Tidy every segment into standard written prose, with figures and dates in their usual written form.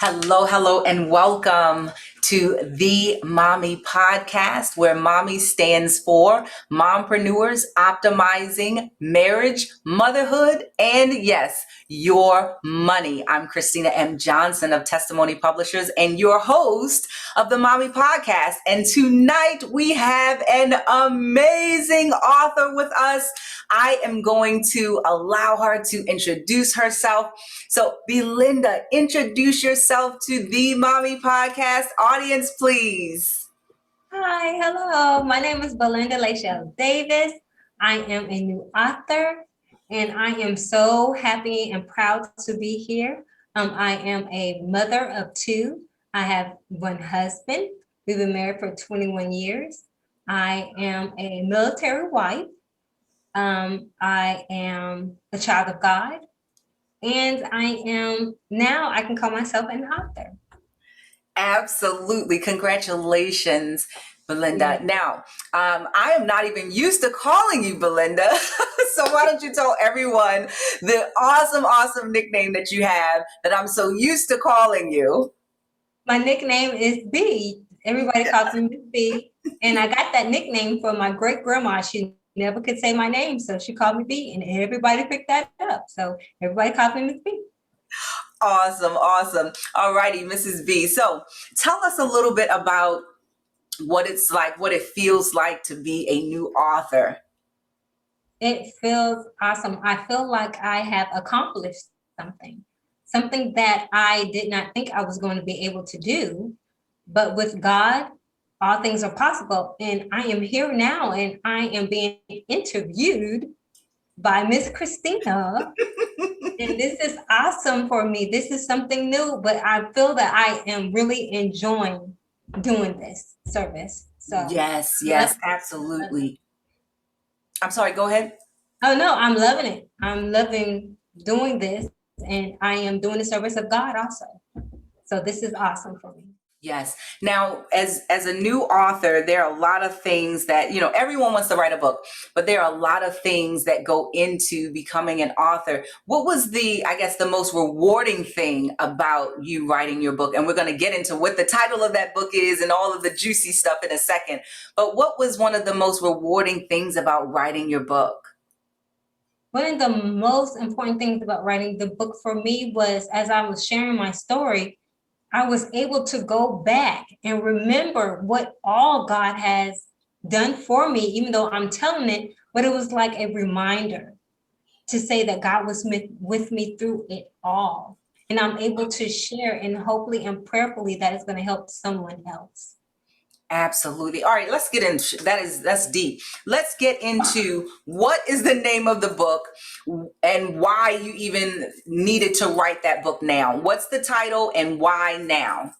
Hello, hello, and welcome to the Mommy Podcast, where Mommy stands for mompreneurs optimizing marriage, motherhood, and yes, your money. I'm Christina M. Johnson of Testimony Publishers and your host of the Mommy Podcast. And tonight we have an amazing author with us. I am going to allow her to introduce herself. So, BeLynda, introduce yourself to the Mommy Podcast audience, please. Hi, hello. My name is BeLynda Davis. I am a new author, and I am so happy and proud to be here. I am a mother of two. I have one husband. We've been married for 21 years. I am a military wife. I am a child of God, and I can call myself an author. Absolutely. Congratulations, BeLynda. Yeah. Now, I am not even used to calling you BeLynda. So why don't you tell everyone the awesome nickname that you have that I'm so used to calling you? My nickname is B. Everybody calls me Miss B. And I got that nickname from my great grandma. She never could say my name, so she called me B, and everybody picked that up. So everybody calls me Miss B. Awesome. All righty, Mrs. B. So tell us a little bit about what it's like, what it feels like to be a new author. It feels awesome. I feel like I have accomplished something that I did not think I was going to be able to do. But with God, all things are possible. And I am here now, and I am being interviewed by Miss Christina. And this is awesome for me. This is something new, but I feel that I am really enjoying doing this service. So Yes, absolutely. I'm sorry, go ahead. oh no, I'm loving it. I'm loving doing this, and I am doing the service of God also. So this is awesome for me. Yes. Now, as a new author, there are a lot of things that, everyone wants to write a book, but there are a lot of things that go into becoming an author. What was I guess, the most rewarding thing about you writing your book? And we're going to get into what the title of that book is and all of the juicy stuff in a second. But what was one of the most rewarding things about writing your book? One of the most important things about writing the book for me was, as I was sharing my story, I was able to go back and remember what all God has done for me, even though I'm telling it, but it was like a reminder to say that God was with me through it all. And I'm able to share, and hopefully and prayerfully that is going to help someone else. Absolutely. All right, let's get into that's deep. Let's get into what is the name of the book and why you even needed to write that book now. What's the title and why now?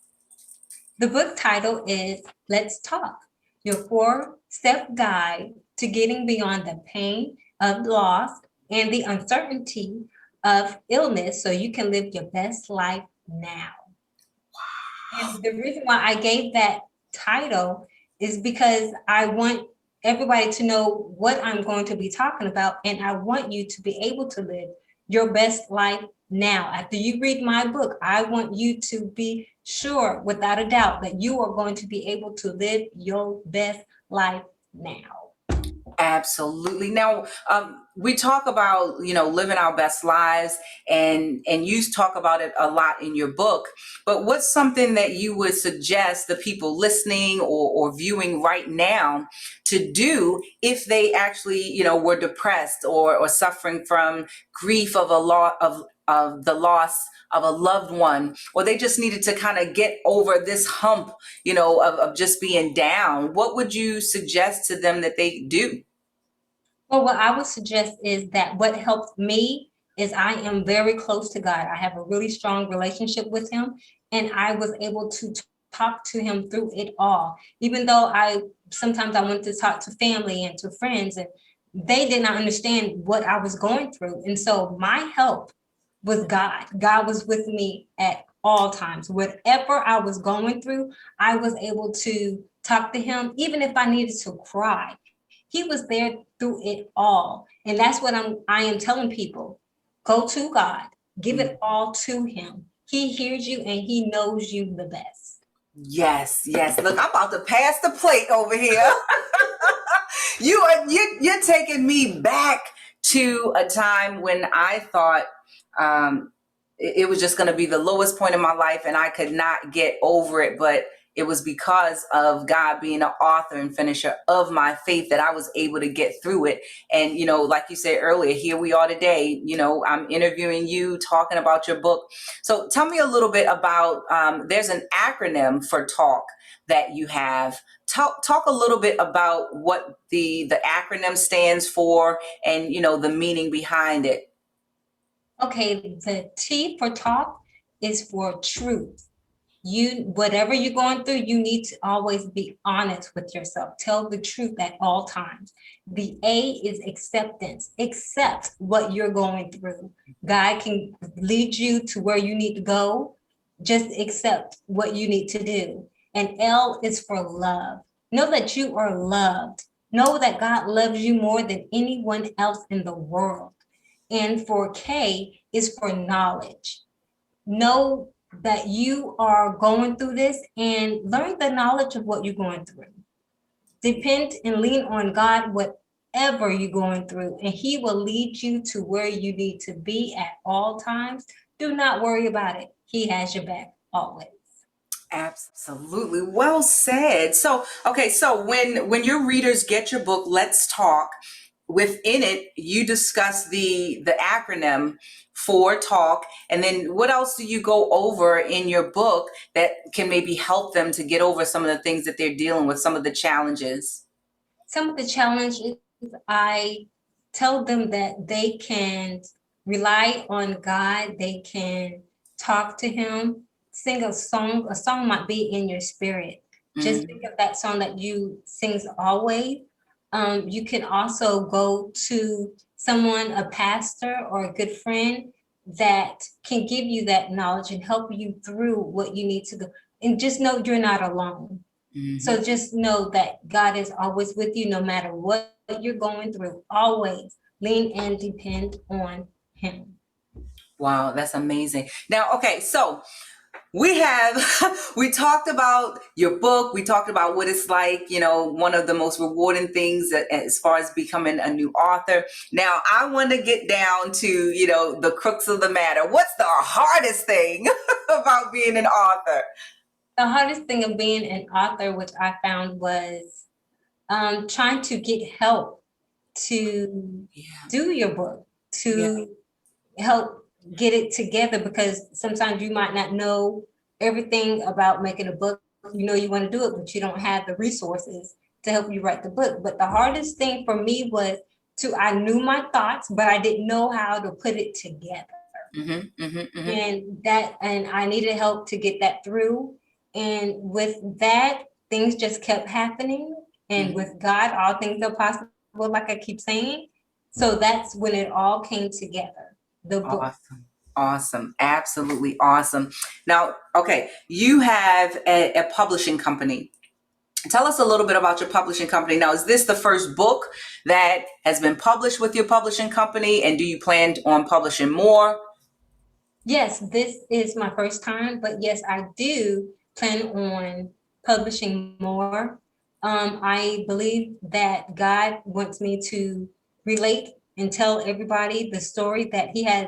The book title is Let's Talk, your 4-step guide to getting beyond the pain of loss and the uncertainty of illness so you can live your best life now. And the reason why I gave that title is because I want everybody to know what I'm going to be talking about, and I want you to be able to live your best life now. After you read my book, I want you to be sure, without a doubt, that you are going to be able to live your best life now. Absolutely. Now, we talk about, living our best lives, and you talk about it a lot in your book. But what's something that you would suggest the people listening or viewing right now to do if they actually, were depressed or suffering from grief of a lot of the loss of a loved one, or they just needed to kind of get over this hump, of just being down? What would you suggest to them that they do? Well, what I would suggest is that what helps me is I am very close to God. I have a really strong relationship with him, and I was able to talk to him through it all. Even though sometimes I wanted to talk to family and to friends, and they did not understand what I was going through. And so my help was God. God was with me at all times. Whatever I was going through, I was able to talk to him, even if I needed to cry. He was there through it all. And that's what I am telling people. Go to God, give it all to him, He hears you and he knows you the best. Yes, yes. Look, I'm about to pass the plate over here. You're taking me back to a time when I thought it was just going to be the lowest point in my life and I could not get over it. But it was because of God being an author and finisher of my faith that I was able to get through it. And, like you said earlier, here we are today. I'm interviewing you, talking about your book. So tell me a little bit about, there's an acronym for TALK that you have. Talk a little bit about what the acronym stands for and, the meaning behind it. Okay, the T for talk is for truth. Whatever you're going through, you need to always be honest with yourself. Tell the truth at all times. The A is acceptance. Accept what you're going through. God can lead you to where you need to go. Just accept what you need to do. And L is for love. Know that you are loved. Know that God loves you more than anyone else in the world. And for K is for knowledge. Know that you are going through this and learn the knowledge of what you're going through. Depend and lean on God, whatever you're going through, and He will lead you to where you need to be at all times. Do not worry about it. He has your back always. Absolutely. Well said. So, okay, so when your readers get your book, Let's Talk, within it, you discuss the acronym for TALK, and then what else do you go over in your book that can maybe help them to get over some of the things that they're dealing with, some of the challenges? Some of the challenges, I tell them that they can rely on God, they can talk to Him, sing a song. A song might be in your spirit. Just think of that song that you sings always. You can also go to someone, a pastor or a good friend that can give you that knowledge and help you through what you need to go. And just know you're not alone. So just know that God is always with you, no matter what you're going through. Always lean and depend on Him. Wow, that's amazing. Now, okay, so we talked about your book. We talked about what it's like, one of the most rewarding things as far as becoming a new author. Now, I want to get down to, the crux of the matter. What's the hardest thing about being an author? The hardest thing of being an author, which I found, was trying to get help to do your book, to help get it together, because sometimes you might not know everything about making a book. You want to do it, but you don't have the resources to help you write the book. But the hardest thing for me was I knew my thoughts, but I didn't know how to put it together. And I needed help to get that through. And with that, things just kept happening. And with God, all things are possible, like I keep saying. So that's when it all came together. The book. Awesome. Absolutely awesome. Now, okay, you have a publishing company. Tell us a little bit about your publishing company. Now, is this the first book that has been published with your publishing company? And do you plan on publishing more? Yes, this is my first time, but yes, I do plan on publishing more. I believe that God wants me to relate and tell everybody the story that He has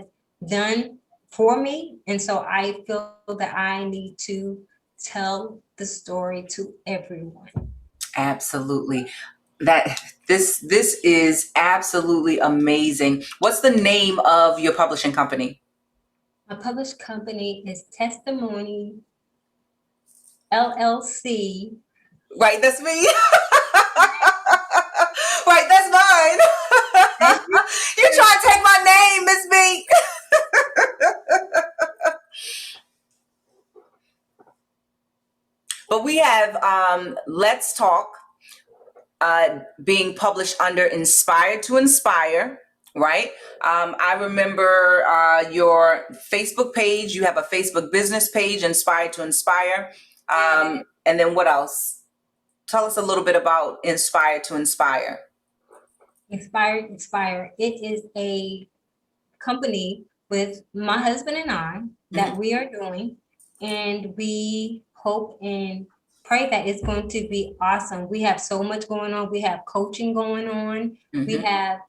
done for me. And so I feel that I need to tell the story to everyone. Absolutely. This is absolutely amazing. What's the name of your publishing company? My published company is Testimony LLC. Right, that's me. Right, that's mine. You trying to take my name, Miss B. But we have Let's Talk being published under Inspired to Inspire, right? I remember your Facebook page. You have a Facebook business page, Inspired to Inspire. And then what else? Tell us a little bit about Inspired to Inspire. Inspire. It is a company with my husband and I that we are doing, and we hope and pray that it's going to be awesome. We have so much going on. We have coaching going on. We have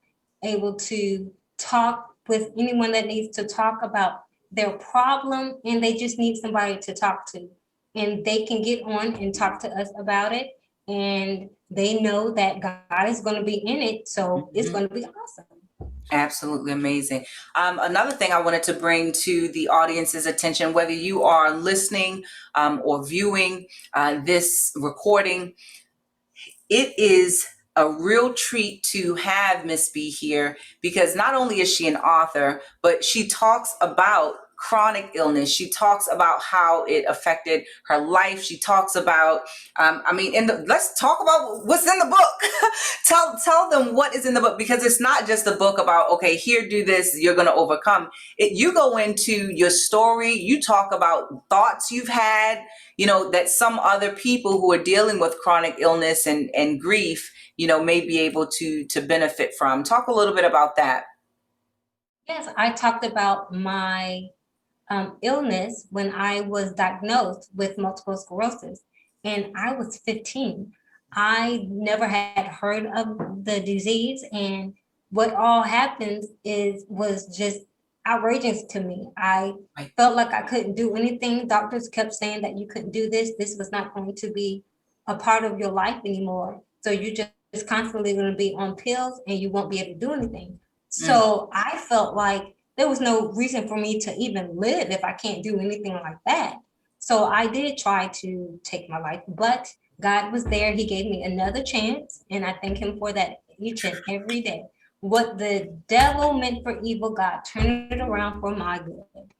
able to talk with anyone that needs to talk about their problem, and they just need somebody to talk to. And they can get on and talk to us about it. And they know that God is going to be in it. So it's going to be awesome. Absolutely amazing. Another thing I wanted to bring to the audience's attention, whether you are listening or viewing this recording, it is a real treat to have Miss B here, because not only is she an author, but she talks about chronic illness. She talks about how it affected her life. She talks about, let's talk about what's in the book. tell them what is in the book, because it's not just a book about, okay, here, do this, you're going to overcome it. You go into your story. You talk about thoughts you've had, that some other people who are dealing with chronic illness and grief, may be able to benefit from. Talk a little bit about that. Yes, I talked about my illness when I was diagnosed with multiple sclerosis, and I was 15. I never had heard of the disease, and what all happens was just outrageous to me. I felt like I couldn't do anything. Doctors kept saying that you couldn't do this. This was not going to be a part of your life anymore. So you just constantly going to be on pills, and you won't be able to do anything. So I felt like there was no reason for me to even live if I can't do anything like that. So I did try to take my life, but God was there. He gave me another chance, and I thank him for that each and every day. What the devil meant for evil, God turned it around for my good.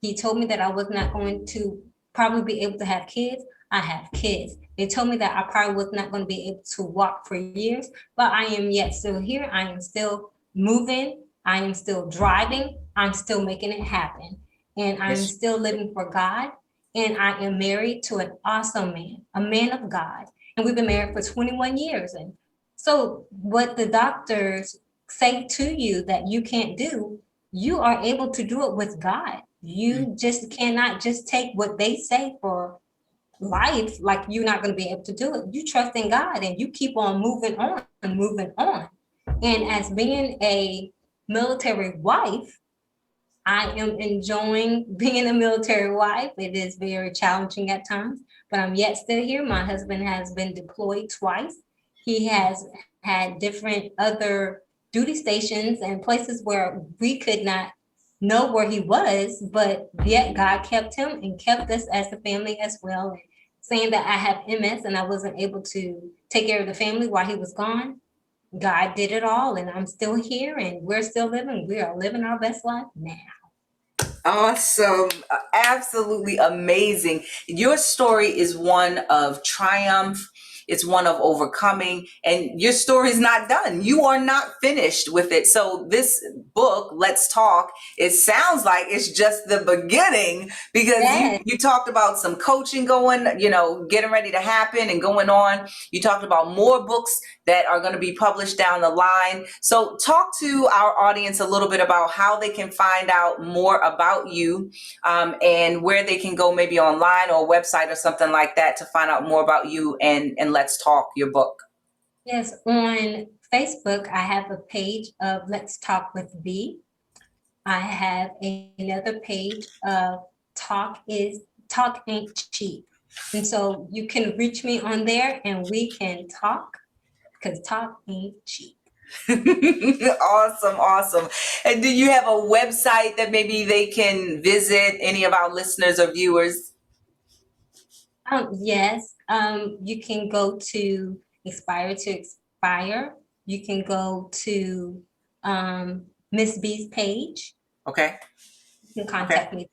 He told me that I was not going to probably be able to have kids. I have kids. They told me that I probably was not going to be able to walk for years, but I am yet still here. I am still moving. I am still driving. I'm still making it happen. And I'm still living for God. And I am married to an awesome man, a man of God. And we've been married for 21 years. And so what the doctors say to you that you can't do, you are able to do it with God. You just cannot just take what they say for life, like you're not going to be able to do it. You trust in God and you keep on moving on and moving on. And as being a military wife, I am enjoying being a military wife. It is very challenging at times, but I'm yet still here. My husband has been deployed twice. He has had different other duty stations and places where we could not know where he was, but yet God kept him and kept us as a family as well. Saying that I have MS and I wasn't able to take care of the family while he was gone, God did it all, and I'm still here, and we're still living. We are living our best life now. Awesome. Absolutely amazing. Your story is one of triumph. It's one of overcoming, and your story is not done. You are not finished with it. So this book, Let's Talk, it sounds like it's just the beginning, because you talked about some coaching going, getting ready to happen and going on. You talked about more books that are going to be published down the line. So talk to our audience a little bit about how they can find out more about you, and where they can go, maybe online or a website or something like that, to find out more about you and Let's Talk, your book. Yes, on Facebook, I have a page of Let's Talk with B. I have another page of Talk Ain't Cheap. And so you can reach me on there and we can talk, because talk ain't cheap. Awesome. And do you have a website that maybe they can visit, any of our listeners or viewers? Yes, you can go to Inspire to Expire. You can go to Miss B's page. Okay. You can contact me.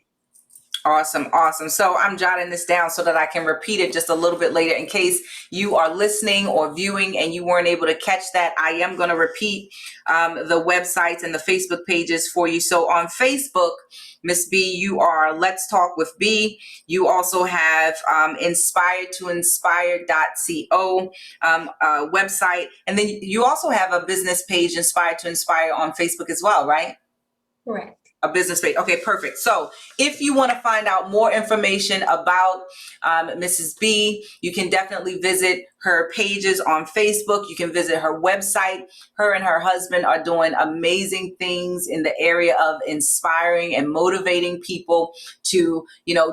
Awesome. So I'm jotting this down so that I can repeat it just a little bit later in case you are listening or viewing and you weren't able to catch that. I am going to repeat the websites and the Facebook pages for you. So on Facebook, Miss B, you are Let's Talk with B. You also have inspiredtoinspire.co website. And then you also have a business page, Inspired to Inspire, on Facebook as well, right? Correct. A business page. Okay, perfect. So if you want to find out more information about Mrs. B, you can definitely visit her pages on Facebook. You can visit her website. Her and her husband are doing amazing things in the area of inspiring and motivating people to,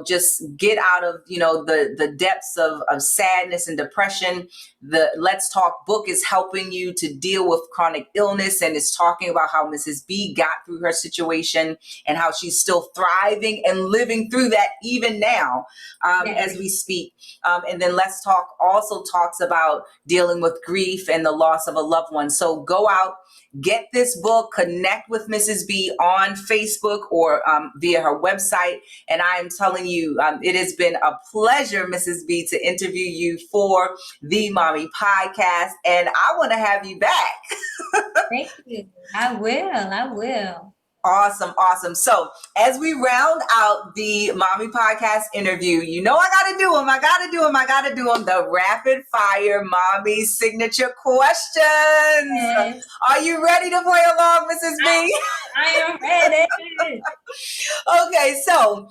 just get out of, the depths of sadness and depression. The Let's Talk book is helping you to deal with chronic illness, and it's talking about how Mrs. B got through her situation and how she's still thriving and living through that even now as we speak. And then Let's Talk also talks about dealing with grief and the loss of a loved one. So go out, get this book, connect with Mrs. B on Facebook or via her website. And I am telling you, it has been a pleasure, Mrs. B, to interview you for the Mommy Podcast. And I want to have you back. Thank you. I will. Awesome. So as we round out the Mommy Podcast interview, I got to do them. The rapid fire Mommy signature questions. Yes. Are you ready to play along, Mrs. B? I am ready. Okay, so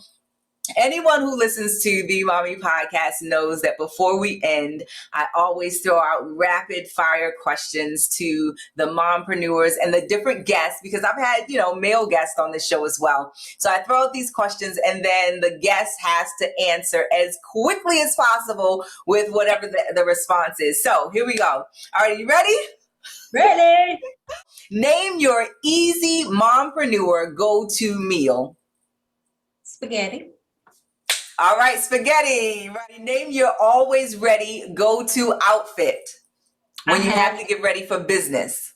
anyone who listens to the Mommy Podcast knows that before we end, I always throw out rapid fire questions to the mompreneurs and the different guests, because I've had, male guests on the show as well. So I throw out these questions and then the guest has to answer as quickly as possible with whatever the response is. So here we go. All right, you ready? Ready. Name your easy mompreneur go-to meal. Spaghetti. All right, spaghetti. Right. Name your always ready go-to outfit when you have to get ready for business.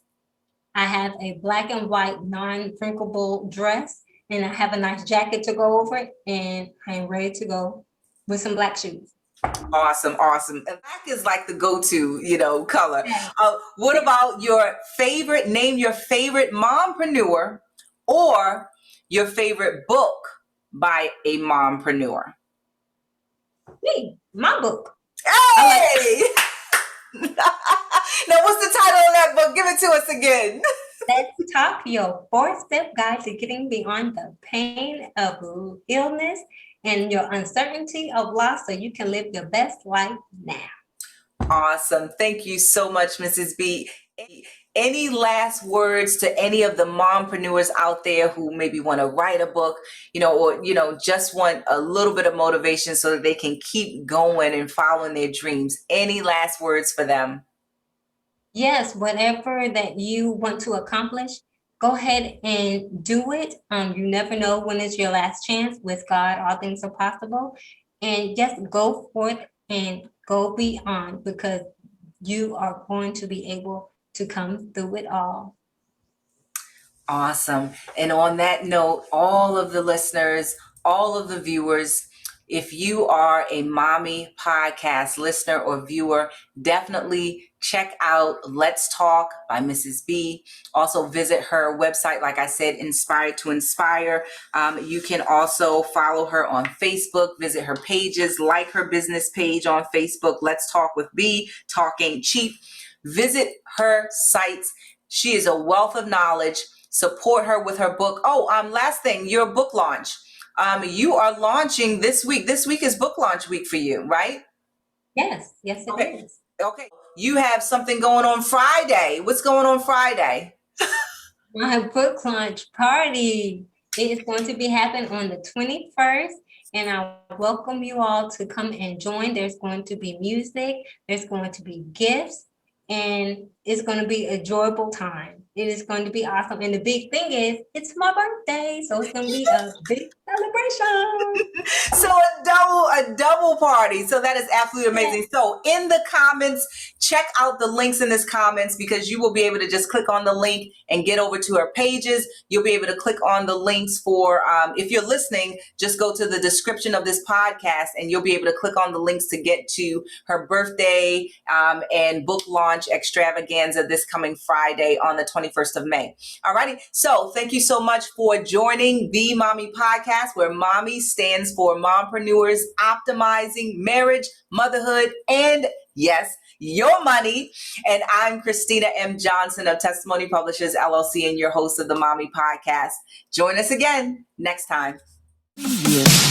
I have a black and white non-wrinkleable dress, and I have a nice jacket to go over it, and I'm ready to go with some black shoes. Awesome. And black is like the go-to, color. What about name your favorite mompreneur or your favorite book by a mompreneur? Me, my book. Hey! Now, what's the title of that book? Give it to us again. Let's Talk, your 4-step guide to getting beyond the pain of illness and your uncertainty of loss so you can live your best life now. Awesome. Thank you so much, Mrs. B. Any last words to any of the mompreneurs out there who maybe want to write a book, or, just want a little bit of motivation so that they can keep going and following their dreams? Any last words for them? Yes, whatever that you want to accomplish, go ahead and do it. You never know when it's your last chance. With God, all things are possible. And just go forth and go beyond, because you are going to be able to come through it all. Awesome. And on that note, all of the listeners, all of the viewers, if you are a Mommy Podcast listener or viewer, definitely check out Let's Talk by Mrs. B. Also visit her website, like I said, Inspired to Inspire. You can also follow her on Facebook, visit her pages, like her business page on Facebook, Let's Talk with B, Talk Ain't Cheap. Visit her sites. She is a wealth of knowledge. Support her with her book. Last thing, your book launch. You are launching this week. This week is book launch week for you, right? Yes, it is. Okay. You have something going on Friday. What's going on Friday? My book launch party. It is going to be happening on the 21st. And I welcome you all to come and join. There's going to be music. There's going to be gifts. And it's going to be an enjoyable time. It is going to be awesome. And the big thing is, it's my birthday. So it's going to be a big celebration. So a double party. So that is absolutely amazing. Yeah. So in the comments, check out the links in this comments, because you will be able to just click on the link and get over to her pages. You'll be able to click on the links for, if you're listening, just go to the description of this podcast and you'll be able to click on the links to get to her birthday and book launch extravaganza this coming Friday on the 21st of May. All righty. So thank you so much for joining the Mommy Podcast, where Mommy stands for Mompreneurs Optimizing Marriage, Motherhood, and Yes, your money. And I'm Christina M. Johnson of Testimony Publishers, LLC, and your host of the Mommy Podcast. Join us again next time. Yes.